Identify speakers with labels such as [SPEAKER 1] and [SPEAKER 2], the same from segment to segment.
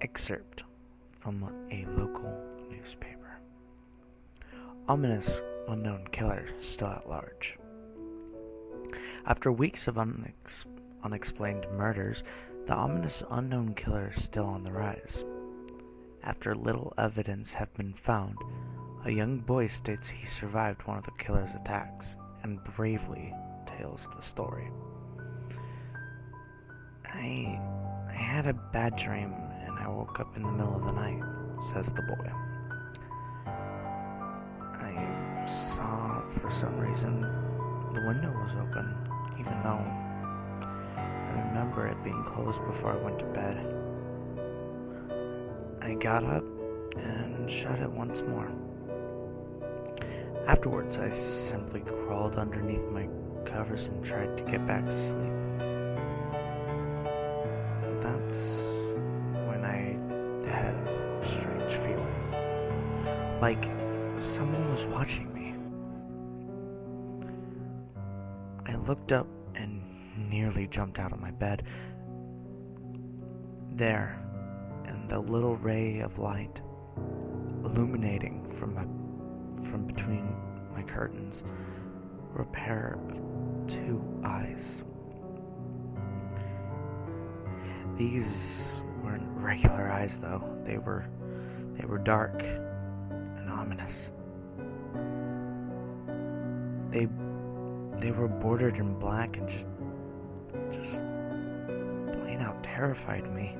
[SPEAKER 1] Excerpt from a local newspaper. Ominous unknown killer still at large. After weeks of unexplained murders, the ominous unknown killer is still on the rise. After little evidence have been found, a young boy states he survived one of the killer's attacks and bravely tells the story. I had a bad dream and I woke up in the middle of the night, says the boy. I saw, for some reason, the window was open, even though I remember it being closed before I went to bed. I got up and shut it once more. Afterwards, I simply crawled underneath my covers and tried to get back to sleep. That's when I had a strange feeling, like someone was watching me. I looked up and nearly jumped out of my bed. There, in the little ray of light illuminating from between my curtains, were a pair of two eyes. These weren't regular eyes, though. They were dark and ominous. They were bordered in black and just plain out terrified me.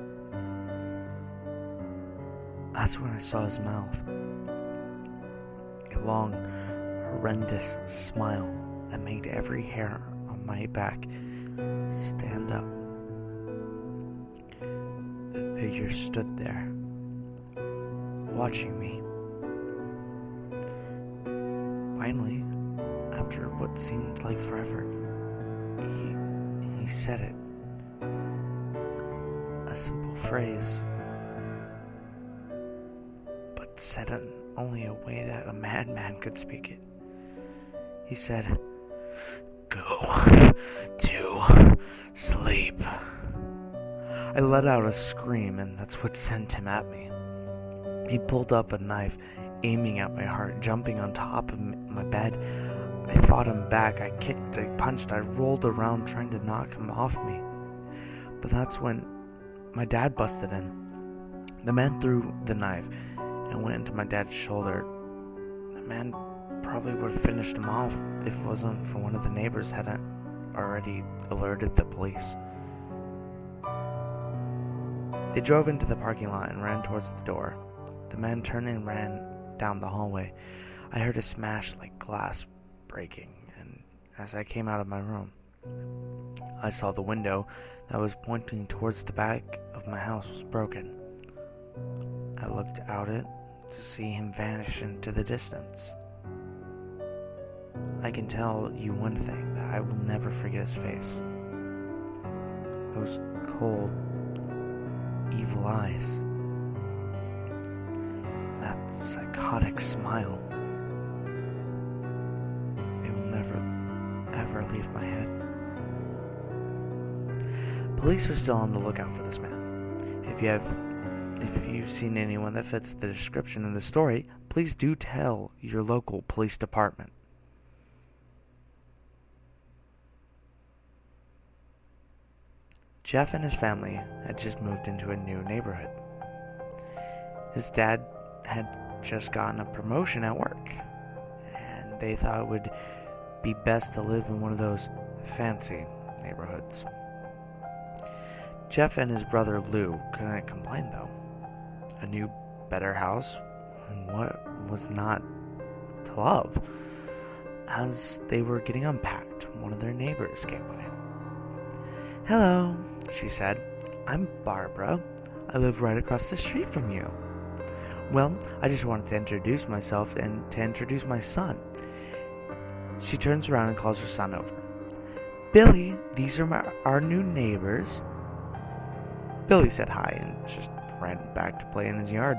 [SPEAKER 1] That's when I saw his mouth. A long, horrendous smile that made every hair on my back stand up. The figure stood there, watching me. Finally, after what seemed like forever, he said it. A simple phrase, but said it only a way that a madman could speak it. He said, "Go to sleep." I let out a scream, and that's what sent him at me. He pulled up a knife, aiming at my heart, jumping on top of my bed. I fought him back. I kicked, I punched, I rolled around trying to knock him off me. But that's when my dad busted in. The man threw the knife and went into my dad's shoulder. The man probably would have finished him off if it wasn't for one of the neighbors hadn't already alerted the police. They drove into the parking lot and ran towards the door. The man turned and ran down the hallway. I heard a smash like glass breaking, and as I came out of my room, I saw the window that was pointing towards the back of my house was broken. I looked out it to see him vanish into the distance. I can tell you one thing, that I will never forget his face. Those cold, evil eyes. That psychotic smile. They will never, ever leave my head. Police are still on the lookout for this man. If you've seen anyone that fits the description in the story, please do tell your local police department. Jeff and his family had just moved into a new neighborhood. His dad had just gotten a promotion at work, and they thought it would be best to live in one of those fancy neighborhoods. Jeff and his brother Lou couldn't complain, though. A new, better house, what was not to love? As they were getting unpacked, one of their neighbors came by. "Hello," she said. "I'm Barbara. I live right across the street from you." "Well, I just wanted to introduce myself and to introduce my son." She turns around and calls her son over. "Billy, these are our new neighbors." Billy said hi and just ran back to play in his yard.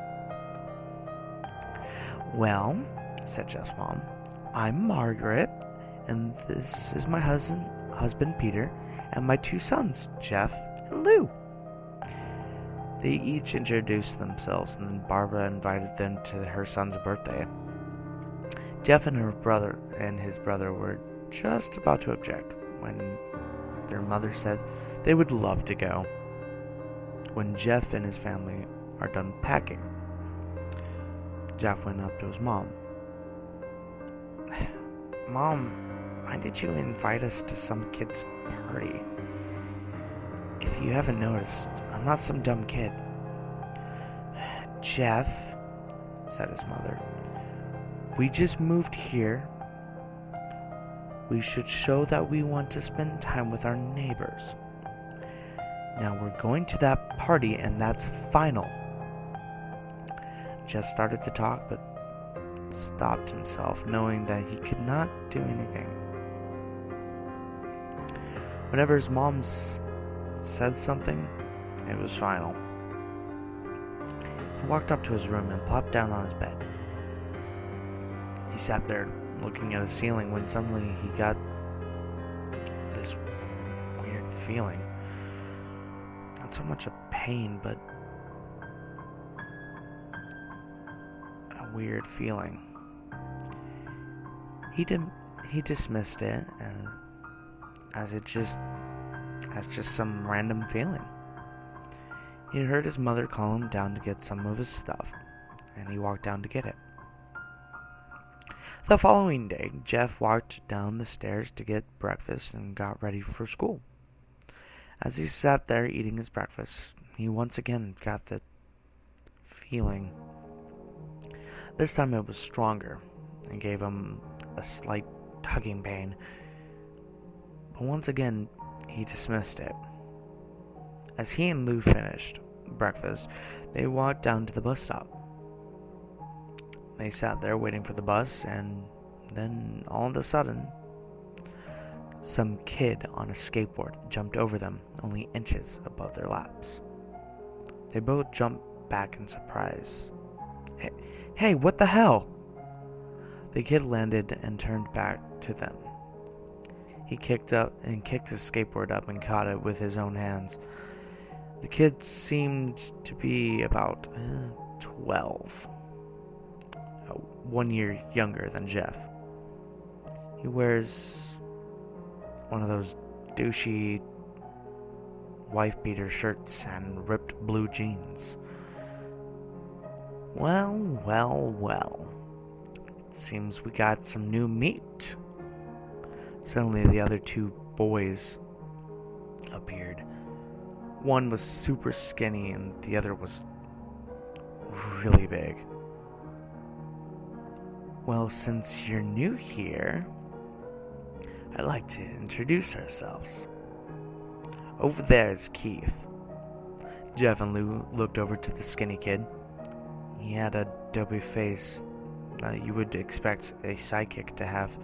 [SPEAKER 1] "Well," said Jeff's mom, "I'm Margaret, and this is my husband Peter, and my two sons, Jeff and Lou." They each introduced themselves, and then Barbara invited them to her son's birthday. Jeff and his brother were just about to object when their mother said they would love to go when Jeff and his family are done packing. Jeff went up to his mom. Mom, why did you invite us to some kid's party? If you haven't noticed, I'm not some dumb kid. Jeff, said his mother, we just moved here. We should show that we want to spend time with our neighbors. Now we're going to that party, and that's final. Jeff started to talk, but stopped himself, knowing that he could not do anything. Whenever his mom said something, it was final. He walked up to his room and plopped down on his bed. He sat there looking at the ceiling when suddenly he got this weird feeling. Not so much a pain, but a weird feeling. He dismissed it as just some random feeling. He had heard his mother call him down to get some of his stuff, and he walked down to get it. The following day, Jeff walked down the stairs to get breakfast and got ready for school. As he sat there eating his breakfast, he once again got the feeling. This time it was stronger and gave him a slight tugging pain. But once again, he dismissed it. As he and Lou finished breakfast, they walked down to the bus stop. They sat there waiting for the bus, and then all of a sudden, some kid on a skateboard jumped over them, only inches above their laps. They both jumped back in surprise. Hey, what the hell? The kid landed and turned back to them. He kicked his skateboard up and caught it with his own hands. The kid seemed to be about 12. 1 year younger than Jeff. He wears one of those douchey wife-beater shirts and ripped blue jeans. Well. Seems we got some new meat. Suddenly the other two boys appeared. One was super skinny and the other was really big. Well, since you're new here, I'd like to introduce ourselves. Over there is Keith. Jeff and Lou looked over to the skinny kid. He had a dopey face that you would expect a sidekick to have.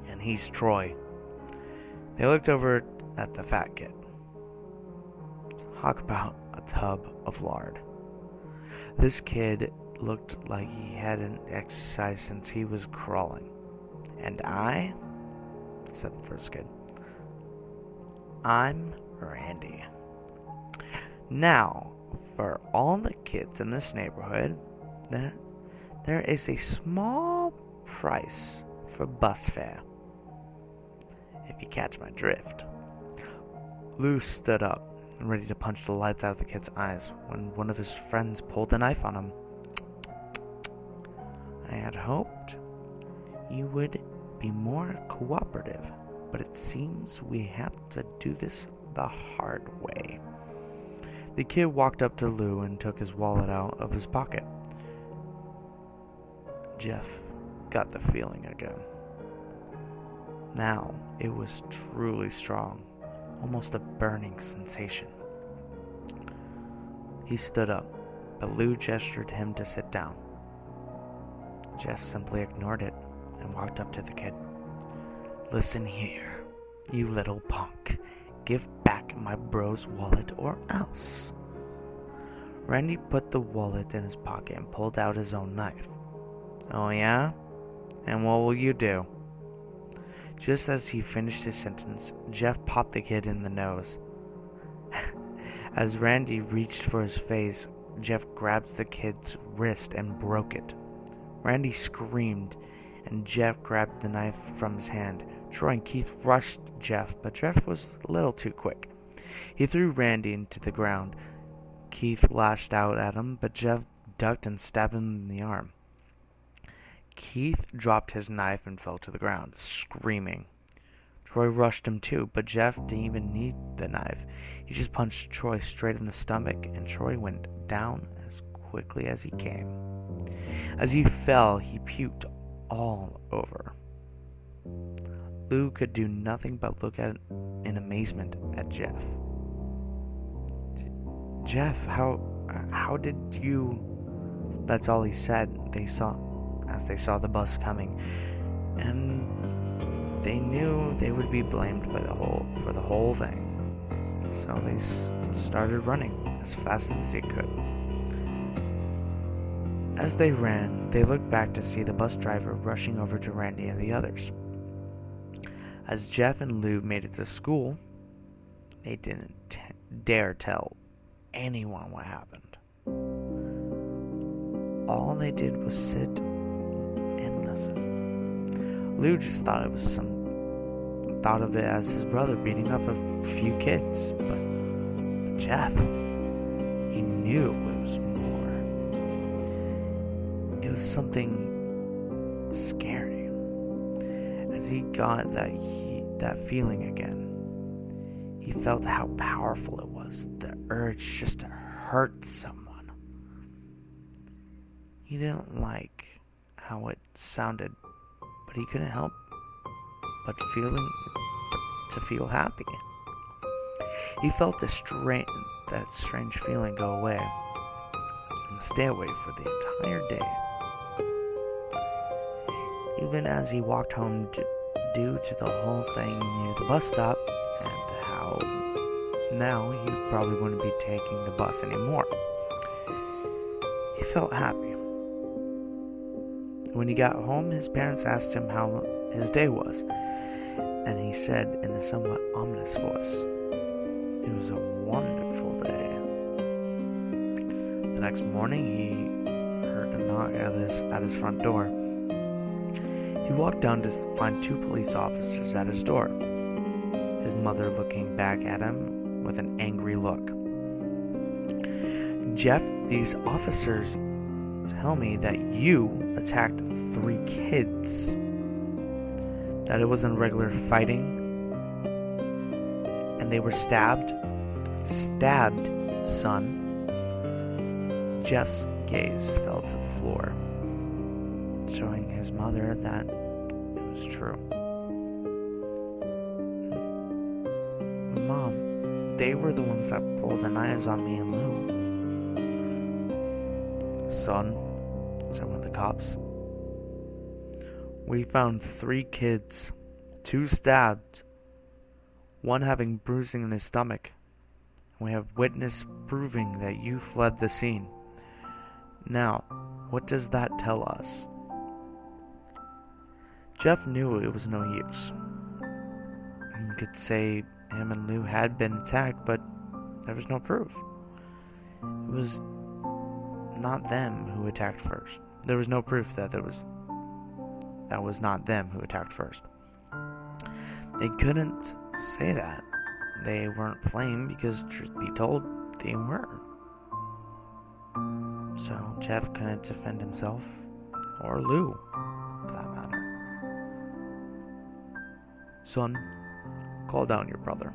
[SPEAKER 1] And he's Troy. They looked over at the fat kid. Talk about a tub of lard. This kid looked like he hadn't exercised since he was crawling. And I, said the first kid, I'm Randy. Now, for all the kids in this neighborhood, there is a small price for bus fare, if you catch my drift. Lou stood up, ready to punch the lights out of the kid's eyes, when one of his friends pulled a knife on him. I had hoped you would be more cooperative, but it seems we have to do this the hard way. The kid walked up to Lou and took his wallet out of his pocket. Jeff got the feeling again. Now it was truly strong, almost a burning sensation. He stood up, but Lou gestured him to sit down. Jeff simply ignored it and walked up to the kid. Listen here, you little punk. Give back my bro's wallet or else. Randy put the wallet in his pocket and pulled out his own knife. Oh yeah? And what will you do? Just as he finished his sentence, Jeff popped the kid in the nose. As Randy reached for his face, Jeff grabs the kid's wrist and broke it. Randy screamed, and Jeff grabbed the knife from his hand. Troy and Keith rushed Jeff, but Jeff was a little too quick. He threw Randy into the ground. Keith lashed out at him, but Jeff ducked and stabbed him in the arm. Keith dropped his knife and fell to the ground, screaming. Troy rushed him too, but Jeff didn't even need the knife. He just punched Troy straight in the stomach, and Troy went down as quickly as he came. As he fell, he puked all over. Lou could do nothing but look in amazement at Jeff. Jeff, how did you... That's all he said. They saw the bus coming, and they knew they would be blamed for the whole thing. So they started running as fast as they could. As they ran, they looked back to see the bus driver rushing over to Randy and the others. As Jeff and Lou made it to school, they didn't dare tell anyone what happened. All they did was sit and listen. Lou just thought of it as his brother beating up a few kids, but Jeff, he knew it was more. It was something scary. As he got that feeling again, he felt how powerful it was, the urge just to hurt someone. He didn't like how it sounded, but he couldn't help but to feel happy. He felt that strange feeling go away and stay away for the entire day. Even as he walked home due to the whole thing near the bus stop and how now he probably wouldn't be taking the bus anymore. He felt happy. When he got home, his parents asked him how his day was, and he said in a somewhat ominous voice, "It was a wonderful day." The next morning, he heard a knock at his front door. He walked down to find 2 police officers at his door, his mother looking back at him with an angry look. "Jeff, these officers tell me that you attacked 3 kids. That it wasn't regular fighting, and they were stabbed, son." Jeff's gaze fell to the floor, showing his mother that it was true. "Mom, they were the ones that pulled the knives on me and Lou." "Son," said one of the cops, "we found 3 kids, 2 stabbed, 1 having bruising in his stomach. We have witness proving that you fled the scene. Now, what does that tell us?" Jeff knew it was no use. He could say him and Lou had been attacked, but there was no proof. It was not them who attacked first. There was no proof that was not them who attacked first. They couldn't say that. They weren't flamed because, truth be told, they weren't. So Jeff couldn't defend himself, or Lou, for that matter. "Son, call down your brother."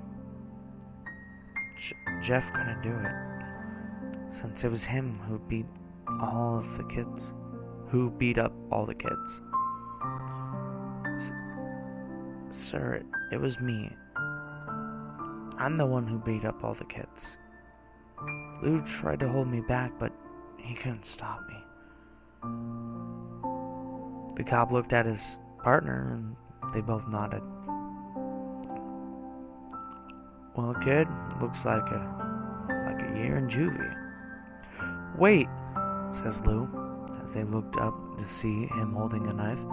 [SPEAKER 1] Jeff couldn't do it, since it was him who beat up all the kids. "Sir, it was me. I'm the one who beat up all the kids. Lou tried to hold me back, but he couldn't stop me." The cop looked at his partner, and they both nodded. "Well, kid, looks like a year in juvie." "Wait," says Lou, as they looked up to see him holding a knife.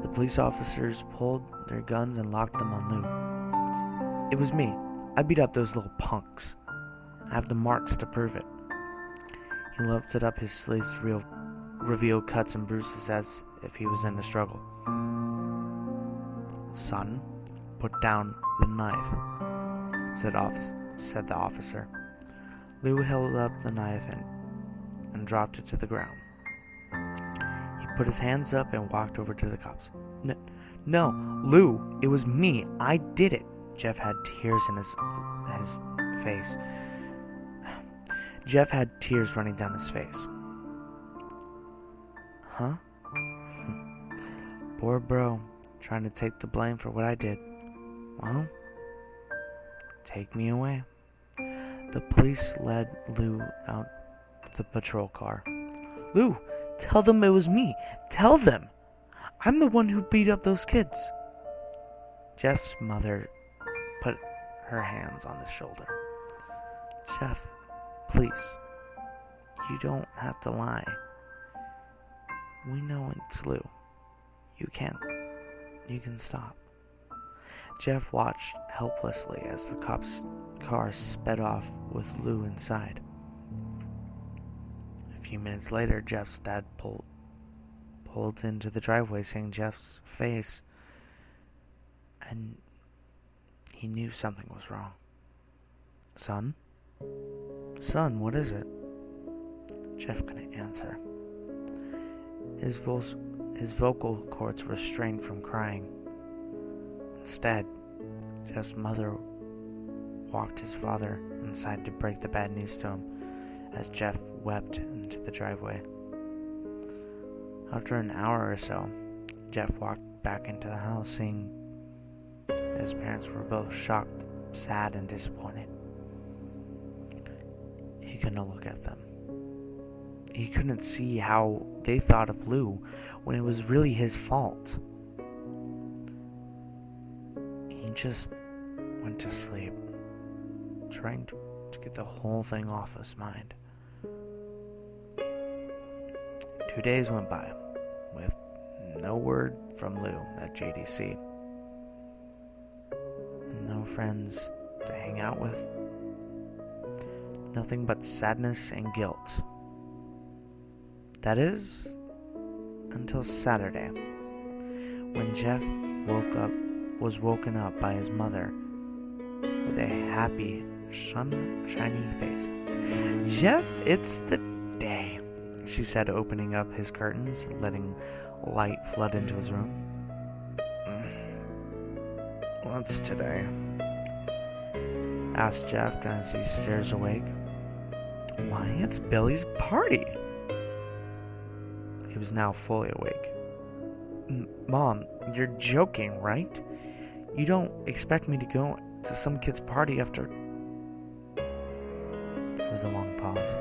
[SPEAKER 1] The police officers pulled their guns and locked them on Lou. "It was me. I beat up those little punks. I have the marks to prove it. He lifted up his sleeves to reveal cuts and bruises as if he was in a struggle. Son, put down the knife, said the officer. Lou held up the knife and dropped it to the ground. He put his hands up and walked over to the cops. No, Lou, it was me. I did it. Jeff had tears in his face. Jeff had tears running down his face. Huh? Poor bro, trying to take the blame for what I did. Well, take me away. The police led Lou out to the patrol car. Lou, tell them it was me. Tell them. I'm the one who beat up those kids. Jeff's mother put her hands on his shoulder. Jeff, please. You don't have to lie. We know it's Lou. You can stop. Jeff watched helplessly as the cop's car sped off with Lou inside. A few minutes later, Jeff's dad pulled into the driveway, seeing Jeff's face, and he knew something was wrong. Son? Son, what is it? Jeff couldn't answer. His vocal cords were strained from crying. Instead, Jeff's mother walked his father inside to break the bad news to him as Jeff wept into the driveway. After an hour or so, Jeff walked back into the house, seeing his parents were both shocked, sad, and disappointed. He couldn't look at them. He couldn't see how they thought of Lou when it was really his fault. He just went to sleep, trying to get the whole thing off his mind. 2 days went by with no word from Lou at JDC. No friends to hang out with. Nothing but sadness and guilt. That is, until Saturday, when Jeff was woken up by his mother with a happy, shiny face. Jeff, it's the day, she said, opening up his curtains, letting light flood into his room. What's today? Asked Jeff as he stares awake. Why, it's Billy's party. He was now fully awake. Mom, you're joking, right? You don't expect me to go to some kid's party after... There was a long pause.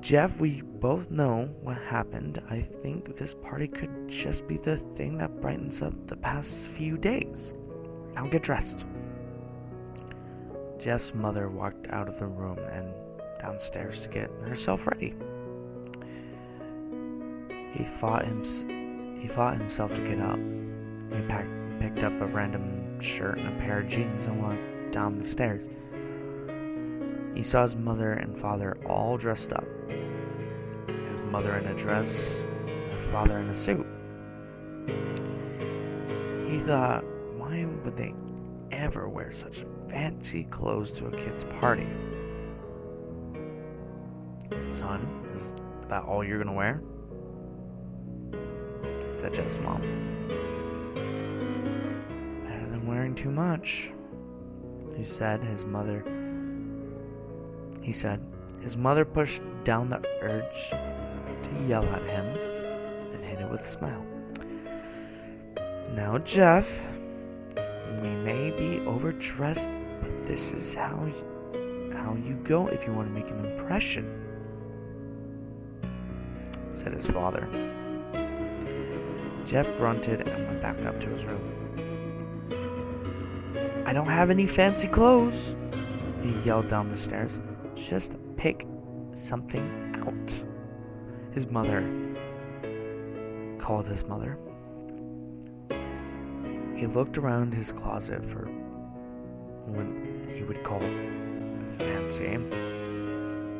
[SPEAKER 1] Jeff, we both know what happened. I think this party could just be the thing that brightens up the past few days. I'll get dressed. Jeff's mother walked out of the room and downstairs to get herself ready. He fought himself to get up. He picked up a random shirt and a pair of jeans and walked down the stairs. He saw his mother and father all dressed up. His mother in a dress, and her father in a suit. He thought, why would they ever wear such fancy clothes to a kid's party? Son, is that all you're gonna wear? Said Jeff's mom. Better than wearing too much, he said. His mother pushed down the urge to yell at him and hid it with a smile. Now, Jeff, we may be overdressed, but this is how you go if you want to make an impression, said his father. Jeff grunted and went back up to his room. I don't have any fancy clothes, he yelled down the stairs. Just pick something out. His mother called his mother. He looked around his closet for when you would call fancy,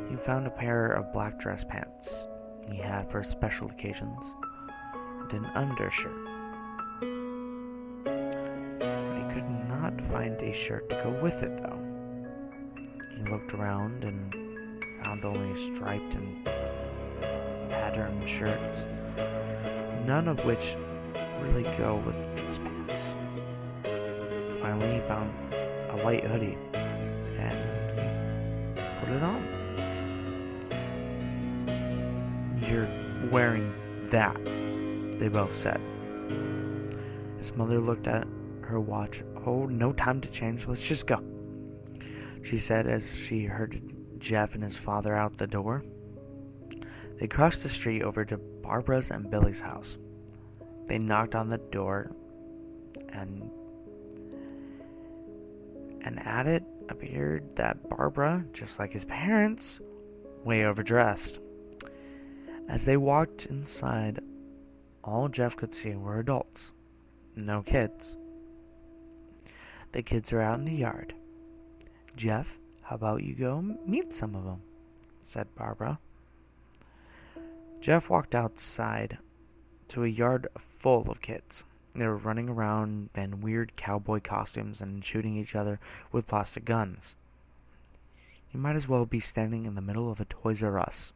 [SPEAKER 1] he found a pair of black dress pants he had for special occasions and an undershirt. But he could not find a shirt to go with it, though. He looked around and found only striped and patterned shirts, none of which really go with dress pants. Finally, he found a white hoodie, and he put it on. "You're wearing that," they both said. His mother looked at her watch. "Oh, no time to change. Let's just go," she said as she herded Jeff and his father out the door. They crossed the street over to Barbara's and Billy's house. They knocked on the door, and at it appeared that Barbara, just like his parents, way overdressed. As they walked inside, all Jeff could see were adults, no kids. "The kids are out in the yard. Jeff, how about you go meet some of them?" said Barbara. Jeff walked outside to a yard full of kids. They were running around in weird cowboy costumes and shooting each other with plastic guns. He might as well be standing in the middle of a Toys R Us.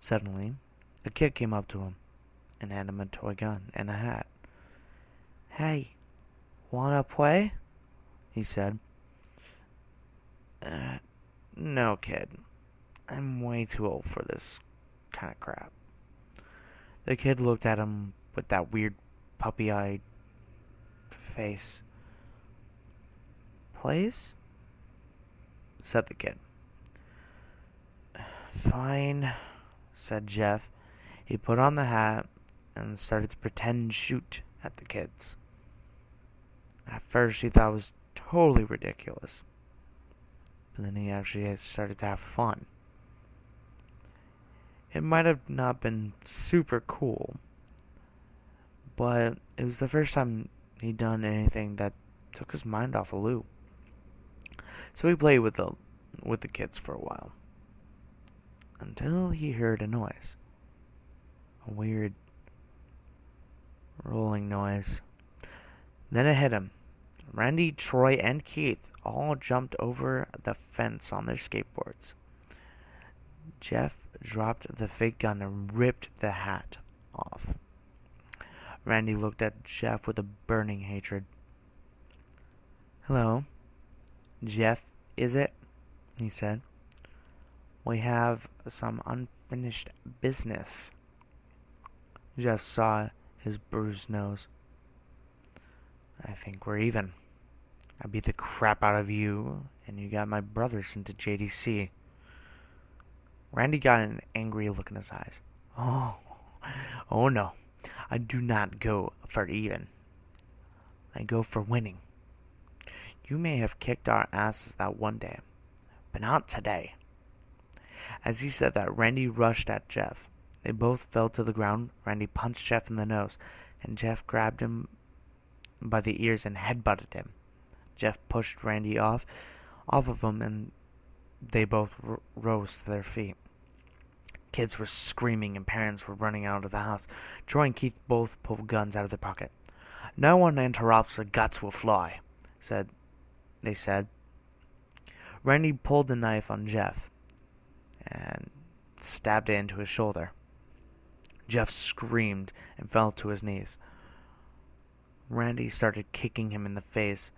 [SPEAKER 1] Suddenly, a kid came up to him and handed him a toy gun and a hat. "Hey, wanna play?" he said. No, kid. I'm way too old for this kind of crap." The kid looked at him with that weird puppy-eyed face. "Plays?" said the kid. "Fine," said Jeff. He put on the hat and started to pretend shoot at the kids. At first, he thought it was totally ridiculous. But then he actually started to have fun. It might have not been super cool, but it was the first time he'd done anything that took his mind off of Lou. So he played with the kids for a while, until he heard a noise. A weird rolling noise. Then it hit him. Randy, Troy, and Keith all jumped over the fence on their skateboards. Jeff dropped the fake gun and ripped the hat off. Randy looked at Jeff with a burning hatred. "Hello, Jeff, is it?" he said. "We have some unfinished business." Jeff saw his bruised nose. "I think we're even. I beat the crap out of you, and you got my brother sent to JDC. Randy got an angry look in his eyes. Oh no. I do not go for even. I go for winning. You may have kicked our asses that one day, but not today." As he said that, Randy rushed at Jeff. They both fell to the ground. Randy punched Jeff in the nose, and Jeff grabbed him by the ears and headbutted him. Jeff pushed Randy off of him, and they both rose to their feet. Kids were screaming, and parents were running out of the house. Troy and Keith both pulled guns out of their pocket. "No one interrupts, the guts will fly," they said. Randy pulled the knife on Jeff and stabbed it into his shoulder. Jeff screamed and fell to his knees. Randy started kicking him in the face.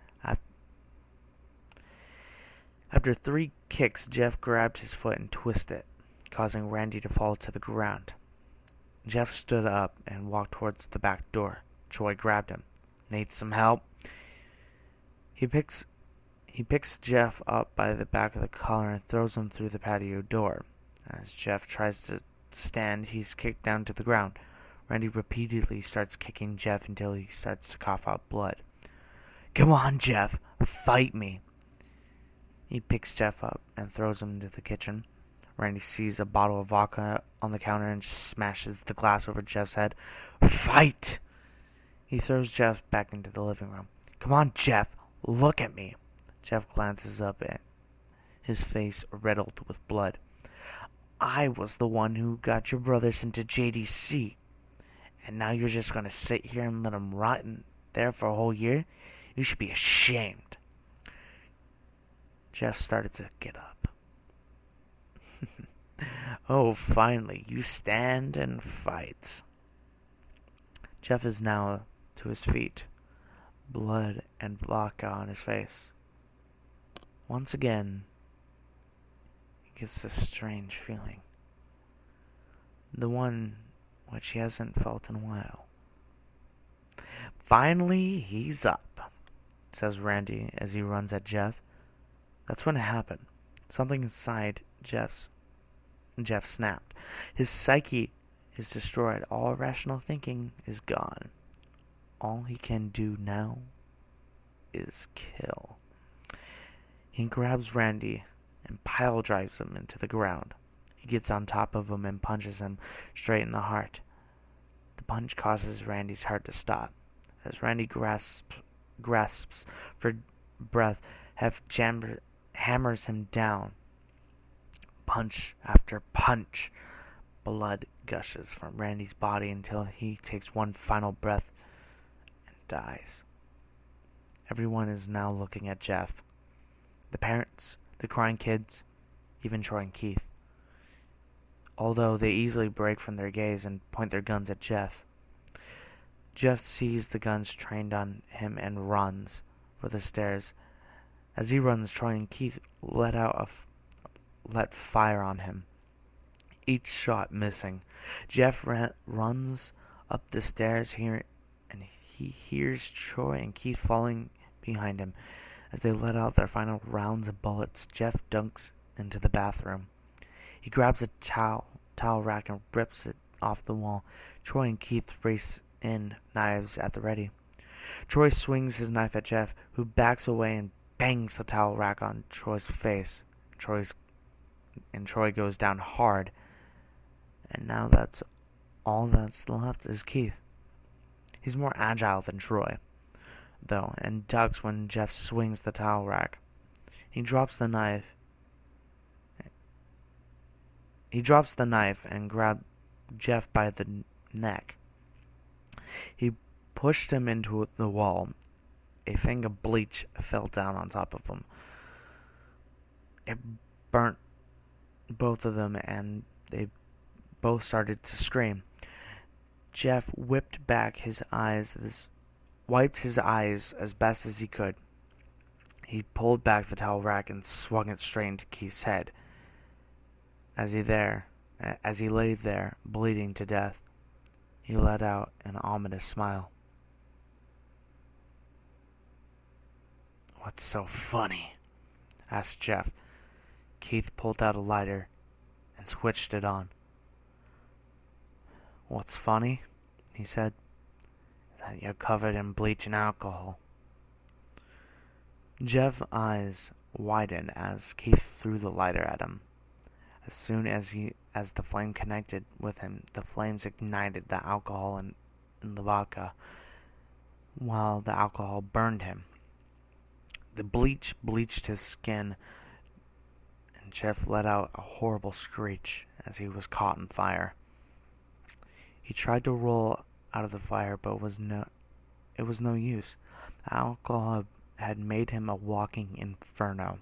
[SPEAKER 1] After 3 kicks, Jeff grabbed his foot and twisted it, causing Randy to fall to the ground. Jeff stood up and walked towards the back door. Troy grabbed him. "Need some help?" He picks Jeff up by the back of the collar and throws him through the patio door. As Jeff tries to stand, he's kicked down to the ground. Randy repeatedly starts kicking Jeff until he starts to cough out blood. "Come on, Jeff, fight me." He picks Jeff up and throws him into the kitchen. Randy sees a bottle of vodka on the counter and just smashes the glass over Jeff's head. "Fight!" He throws Jeff back into the living room. "Come on, Jeff, look at me. Jeff glances up at his face riddled with blood. I was the one who got your brothers into JDC. And now you're just going to sit here and let them rot in there for a whole year? You should be ashamed. Jeff started to get up. Oh, finally, you stand and fight. Jeff is now to his feet, blood and vodka on his face. Once again, he gets this strange feeling. The one which he hasn't felt in a while. Finally, he's up, says Randy as he runs at Jeff. That's when it happened. Something inside Jeff snapped. His psyche is destroyed. All rational thinking is gone. All he can do now is kill. He grabs Randy and pile drives him into the ground. He gets on top of him and punches him straight in the heart. The punch causes Randy's heart to stop. As Randy grasps for breath, Jeff hammers him down. Punch after punch. Blood gushes from Randy's body until he takes one final breath and dies. Everyone is now looking at Jeff. The parents, the crying kids, even Troy and Keith. Although they easily break from their gaze and point their guns at Jeff. Jeff sees the guns trained on him and runs for the stairs. As he runs, Troy and Keith let fire on him, each shot missing. Jeff runs up the stairs here, and he hears Troy and Keith falling behind him. As they let out their final rounds of bullets, Jeff dunks into the bathroom. He grabs a towel rack and rips it off the wall. Troy and Keith race in, knives at the ready. Troy swings his knife at Jeff, who backs away and bangs the towel rack on Troy's face. Troy goes down hard. And now that's all that's left is Keith. He's more agile than Troy, though, and ducks when Jeff swings the towel rack. He drops the knife and grabs Jeff by the neck. He pushed him into the wall. A thing of bleach fell down on top of him. It burnt both of them, and they both started to scream. Jeff wiped his eyes as best as he could. He pulled back the towel rack and swung it straight into Keith's head. As he lay there, bleeding to death, he let out an ominous smile. "What's so funny?" asked Jeff. Keith pulled out a lighter and switched it on. "What's funny?" he said. "That you're covered in bleach and alcohol." Jeff's eyes widened as Keith threw the lighter at him. As soon as the flame connected with him, the flames ignited the alcohol in the vodka, while the alcohol burned him. The bleach bleached his skin, and Jeff let out a horrible screech as he was caught in fire. He tried to roll out of the fire, but it was no use. The alcohol had made him a walking inferno.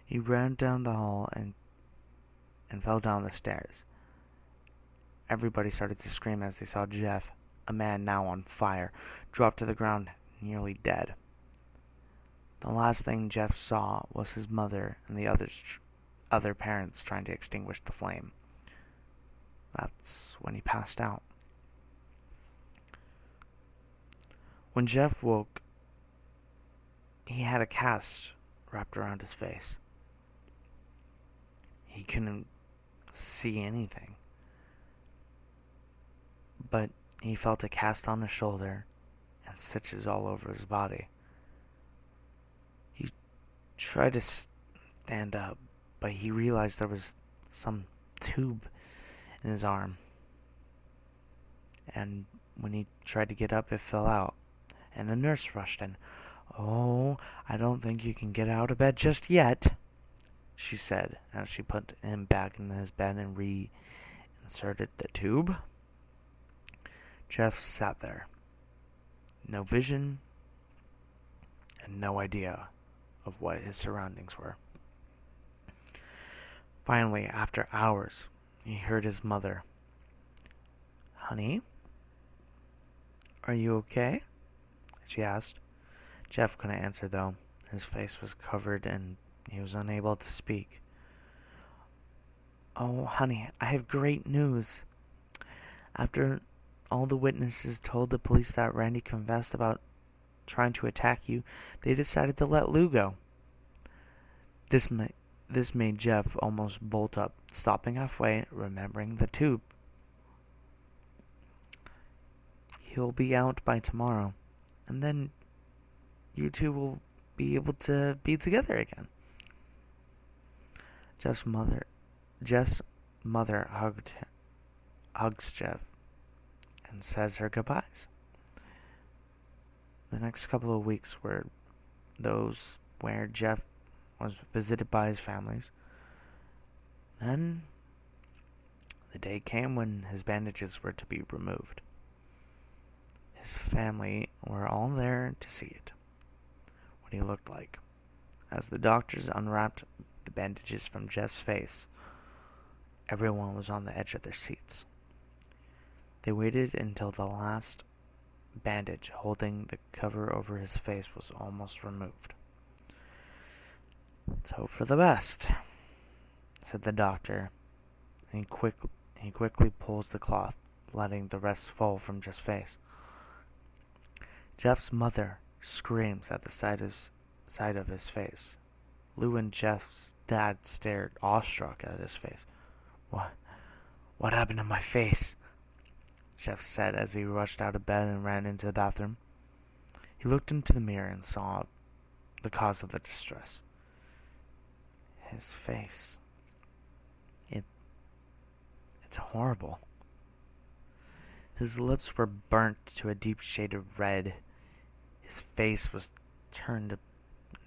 [SPEAKER 1] He ran down the hall and fell down the stairs. Everybody started to scream as they saw Jeff, a man now on fire, drop to the ground, nearly dead. The last thing Jeff saw was his mother and the other parents trying to extinguish the flame. That's when he passed out. When Jeff woke, he had a cast wrapped around his face. He couldn't see anything, but he felt a cast on his shoulder and stitches all over his body. He tried to stand up, but he realized there was some tube in his arm, and when he tried to get up, it fell out, and a nurse rushed in. "Oh, I don't think you can get out of bed just yet," she said as she put him back in his bed and reinserted the tube. Jeff sat there, no vision and no idea of what his surroundings were. Finally, after hours, he heard his mother. "Honey, are you okay?" she asked. Jeff couldn't answer, though. His face was covered and he was unable to speak. "Oh, honey, I have great news. After all the witnesses told the police that Randy confessed about trying to attack you, they decided to let Lou go." This made Jeff almost bolt up, stopping halfway, remembering the tube. "He'll be out by tomorrow, and then you two will be able to be together again." Jeff's mother hugs Jeff and says her goodbyes. The next couple of weeks were those where Jeff was visited by his families. Then the day came when his bandages were to be removed. His family were all there to see it, what he looked like. As the doctors unwrapped the bandages from Jeff's face, everyone was on the edge of their seats. They waited until the last bandage holding the cover over his face was almost removed. "Let's hope for the best," said the doctor, and he quickly pulls the cloth, letting the rest fall from Jeff's face. Jeff's mother screams at the sight of his face. Lou and Jeff's dad stared awestruck at his face. What happened to my face?" Jeff said as he rushed out of bed and ran into the bathroom. He looked into the mirror and saw the cause of the distress. His face. It's horrible. His lips were burnt to a deep shade of red. His face was turned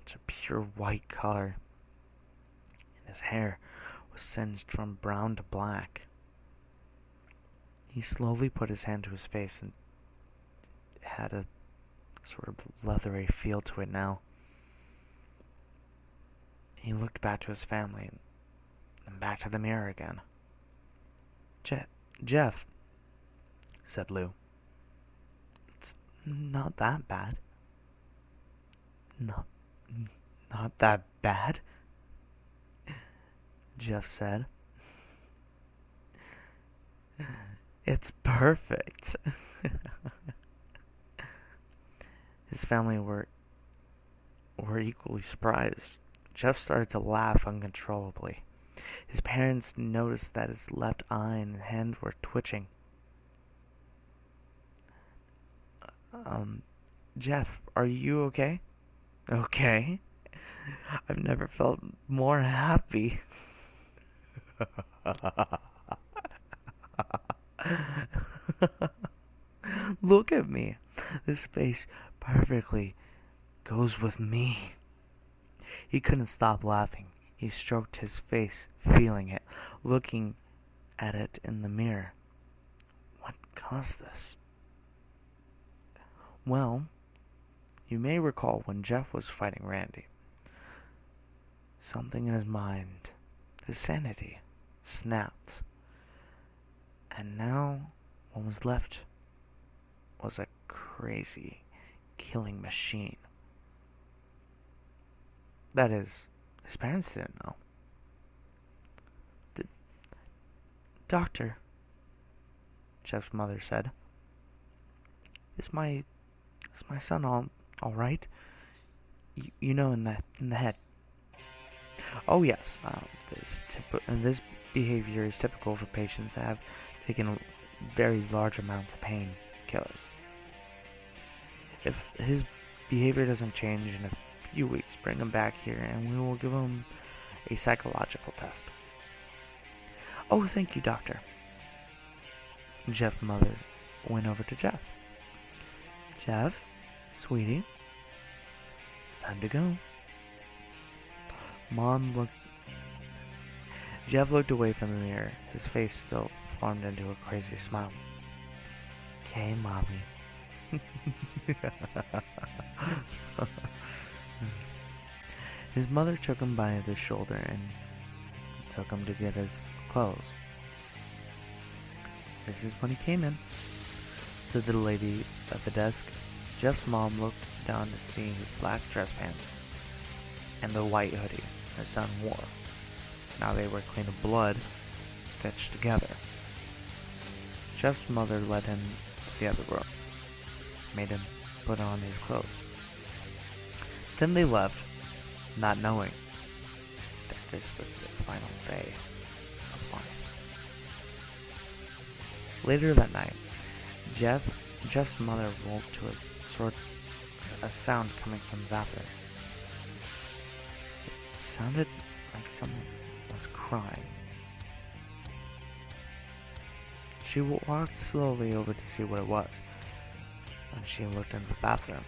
[SPEAKER 1] to pure white color, and his hair was singed from brown to black. He slowly put his hand to his face, and it had a sort of leathery feel to it now. He looked back to his family and back to the mirror again. Jeff, said Lou. "It's not that bad." Not that bad?" Jeff said. "It's perfect." His family were equally surprised. Jeff started to laugh uncontrollably. His parents noticed that his left eye and hand were twitching. Jeff, are you okay?" "Okay. I've never felt more happy." "Look at me. This face perfectly goes with me." He couldn't stop laughing. He stroked his face, feeling it, looking at it in the mirror. What caused this? Well, you may recall when Jeff was fighting Randy. Something in his mind, his sanity, snapped. And now what was left was a crazy, killing machine. That is, his parents didn't know. "Doctor," Jeff's mother said, Is my son all right? You know, in the head." "Oh yes, this behavior is typical for patients that have taken a very large amount of painkillers. If his behavior doesn't change in a few weeks, bring him back here and we will give him a psychological test." "Oh, thank you, doctor." Jeff's mother went over to Jeff. "Jeff, sweetie, It's time to go. Jeff looked away from the mirror, his face still formed into a crazy smile. Okay, Mommy. His mother took him by the shoulder and took him to get his clothes. This is when he came in, said the lady at the desk. Jeff's mom looked down to see his black dress pants and the white hoodie her son wore. Now they were clean of blood, stitched together. Jeff's mother led him to the other room, made him put on his clothes. Then they left, not knowing that this was their final day of life. Later that night, Jeff's mother woke to a sound coming from the bathroom. It sounded like someone was crying. She walked slowly over to see what it was. When she looked into the bathroom,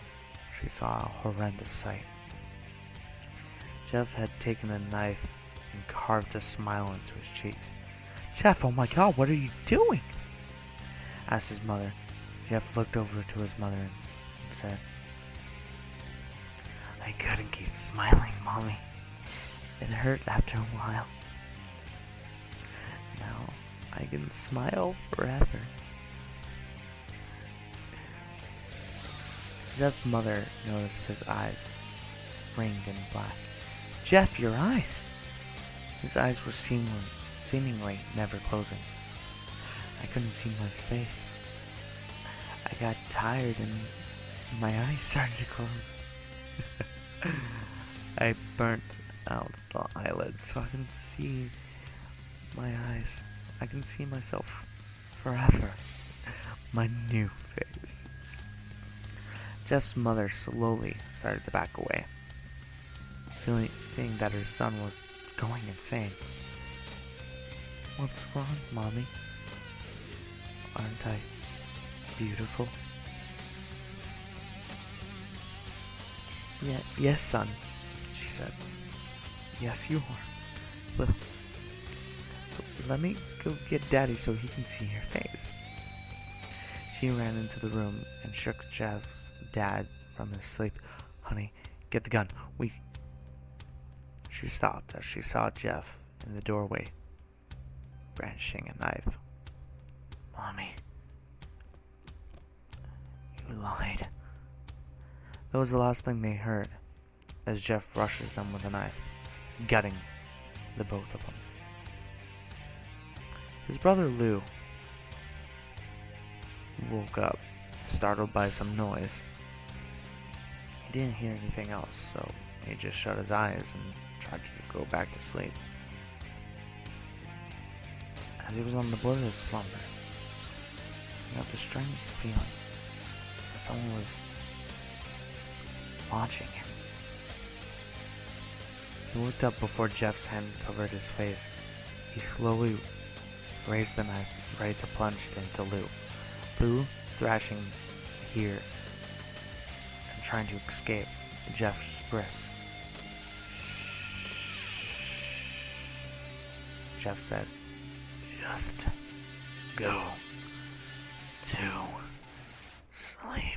[SPEAKER 1] she saw a horrendous sight. Jeff had taken a knife and carved a smile into his cheeks. "Jeff, oh my God, what are you doing?" asked his mother. Jeff looked over to his mother and said, "I couldn't keep smiling, Mommy. It hurt after a while. Now I can smile forever." Jeff's mother noticed his eyes ringed in black. "Jeff, your eyes!" His eyes were seemingly never closing. I couldn't see my face. I got tired and my eyes started to close. I burnt out the eyelid so I can see my eyes. I can see myself forever. My new face. Jeff's mother slowly started to back away, seeing that her son was going insane. "What's wrong, Mommy? Aren't I beautiful?" Yes, son," she said. "Yes, you are. But let me go get Daddy so he can see your face." She ran into the room and shook Jeff's dad from his sleep. "Honey, get the gun. She stopped as she saw Jeff in the doorway, brandishing a knife. "Mommy, you lied." That was the last thing they heard, as Jeff rushes them with a knife, gutting the both of them. His brother Lou woke up, startled by some noise. He didn't hear anything else, so he just shut his eyes and tried to go back to sleep. As he was on the border of slumber, he got the strangest feeling that someone was watching him. He looked up before Jeff's hand covered his face. He slowly raised the knife, ready to plunge it into Lou. Lou, thrashing here and trying to escape Jeff's grip. Jeff said, "Just go to sleep."